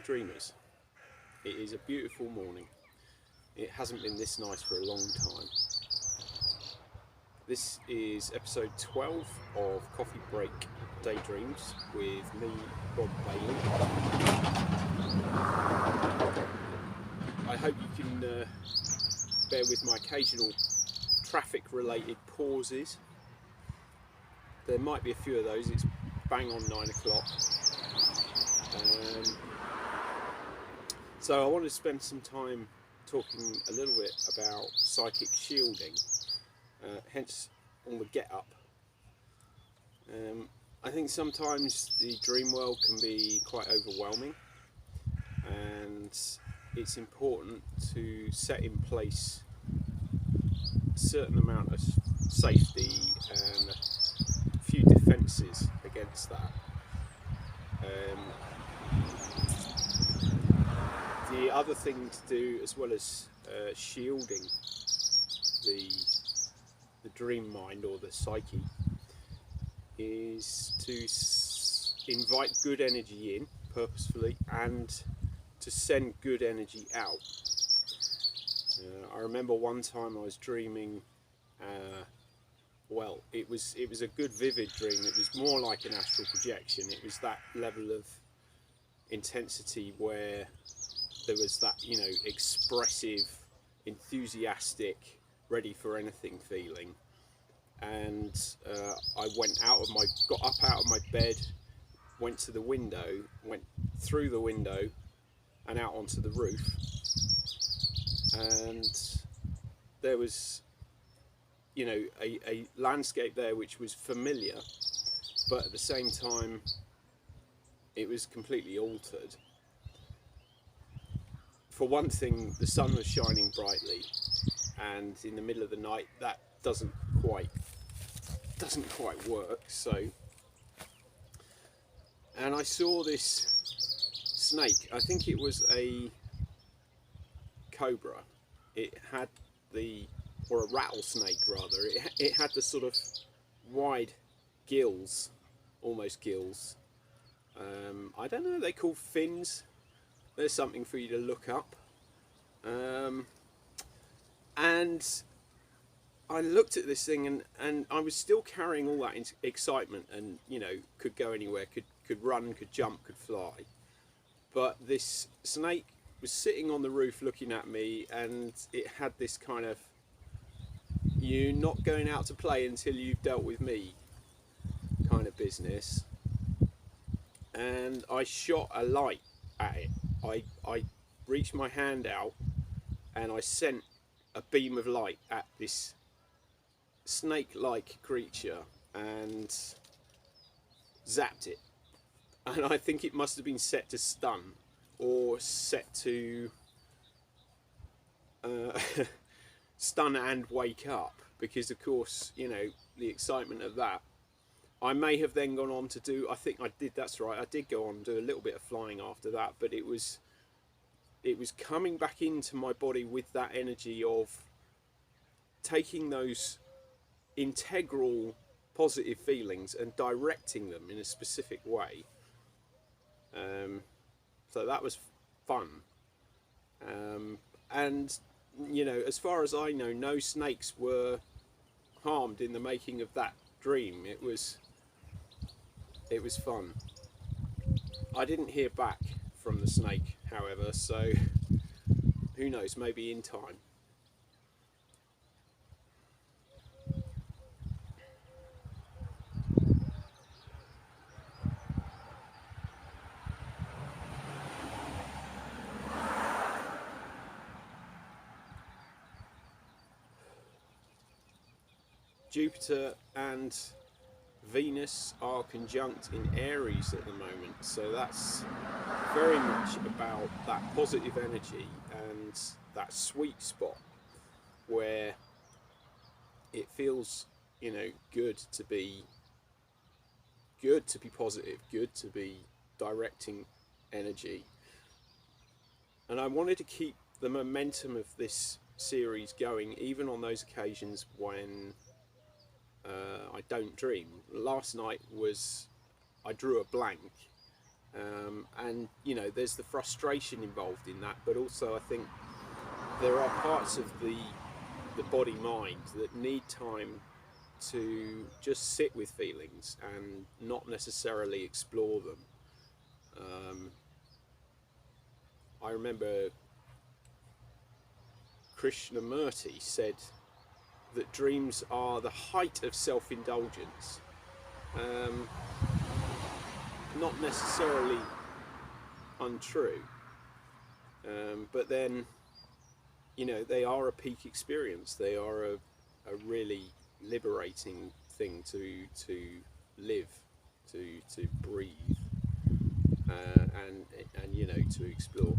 dreamers. It is a beautiful morning. It hasn't been this nice for a long time. This is episode 12 of Coffee Break Daydreams with me, Bob Bailey. I hope you can bear with my occasional traffic related pauses. There might be a few of those. It's bang on 9 o'clock. So I want to spend some time talking a little bit about psychic shielding, hence all the get up. I think sometimes the dream world can be quite overwhelming, and it's important to set in place a certain amount of safety and a few defences against that. The other thing to do, as well as shielding the dream mind or the psyche, is to invite good energy in purposefully and to send good energy out. I remember one time I was dreaming. Well, it was a good vivid dream. It was more like an astral projection. It was that level of intensity where there was that, expressive, enthusiastic, ready for anything feeling. And I got up out of my bed, went to the window, went through the window and out onto the roof. And there was, a landscape there which was familiar, but at the same time, it was completely altered. For one thing, the sun was shining brightly, and in the middle of the night, that doesn't quite work. And I saw this snake. I think it was a cobra. It had or a rattlesnake rather. It had the sort of wide gills, almost gills. I don't know. They call fins. There's something for you to look up. And I looked at this thing and I was still carrying all that excitement and, could go anywhere, could run, could jump, could fly. But this snake was sitting on the roof looking at me, and it had this kind of, you're not going out to play until you've dealt with me kind of business. And I shot a light at it. I reached my hand out and I sent a beam of light at this snake-like creature and zapped it. And I think it must have been set to stun or set to stun and wake up, because of course, the excitement of that. I may have then gone on to do, I think I did, that's right, I did go on and do a little bit of flying after that, but it was coming back into my body with that energy of taking those integral positive feelings and directing them in a specific way. So that was fun. And, as far as I know, no snakes were harmed in the making of that dream. It was fun. I didn't hear back from the snake, however, so who knows, maybe in time. Jupiter and Venus are conjunct in Aries at the moment, so that's very much about that positive energy and that sweet spot where it feels, good to be positive, good to be directing energy. And I wanted to keep the momentum of this series going, even on those occasions when I don't dream. Last night I drew a blank, And you know, there's the frustration involved in that, but also I think there are parts of the body mind that need time to just sit with feelings and not necessarily explore them. I remember Krishnamurti said that dreams are the height of self-indulgence. Not necessarily untrue, but then, you know, they are a peak experience. They are a really liberating thing to live, to breathe, and you know, to explore.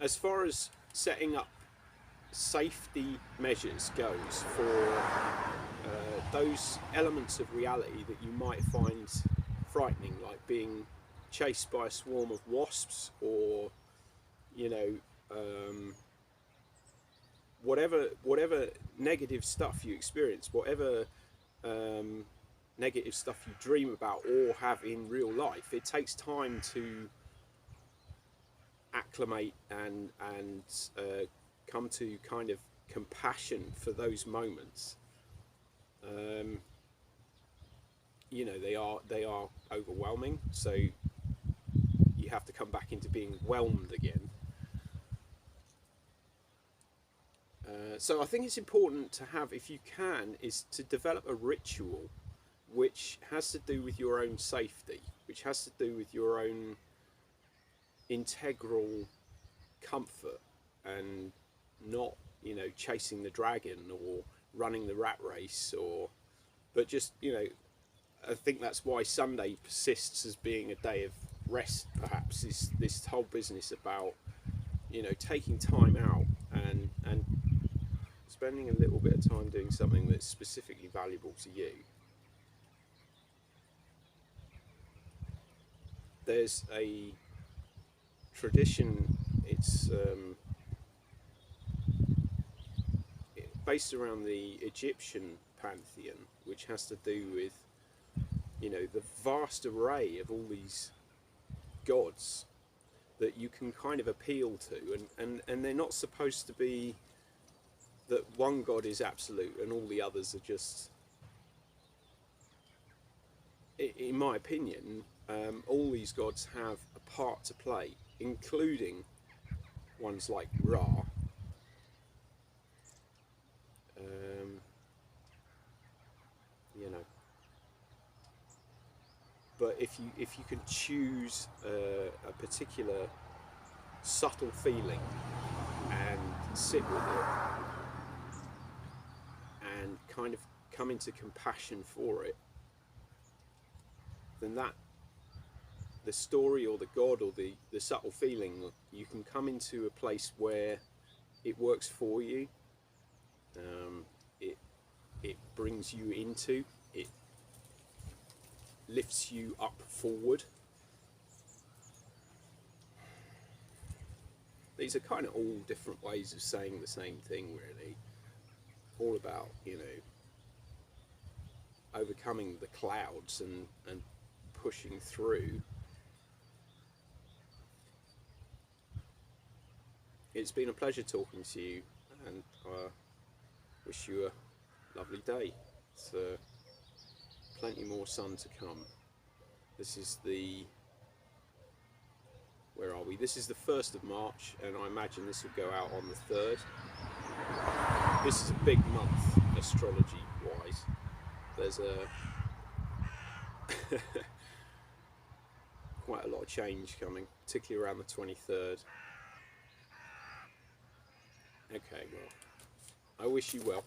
As far as setting up safety measures goes for those elements of reality that you might find frightening, like being chased by a swarm of wasps, or you know, whatever negative stuff you experience, whatever negative stuff you dream about or have in real life, it takes time to acclimate and come to kind of compassion for those moments. You know, they are overwhelming, so you have to come back into being whelmed again. So I think it's important to have, if you can, is to develop a ritual which has to do with your own safety, which has to do with your own integral comfort, and not, you know, chasing the dragon or running the rat race, or but just, you know, I think that's why Sunday persists as being a day of rest, perhaps, is this whole business about, you know, taking time out and spending a little bit of time doing something that's specifically valuable to you. There's a tradition, it's based around the Egyptian pantheon, which has to do with, you know, the vast array of all these gods that you can kind of appeal to, and they're not supposed to be that one god is absolute and all the others are just, in my opinion, all these gods have a part to play, including ones like Ra. You know, but if you can choose a particular subtle feeling and sit with it and kind of come into compassion for it, then that, the story or the god or the subtle feeling, you can come into a place where it works for you. It brings you into it, lifts you up forward. These are kind of all different ways of saying the same thing, really. All about, you know, overcoming the clouds and pushing through. It's been a pleasure talking to you, and I wish you a lovely day. It's plenty more sun to come. This is the, where are we? This is the 1st of March, and I imagine this will go out on the 3rd. This is a big month, astrology-wise. There's quite a lot of change coming, particularly around the 23rd. Okay, well, I wish you well.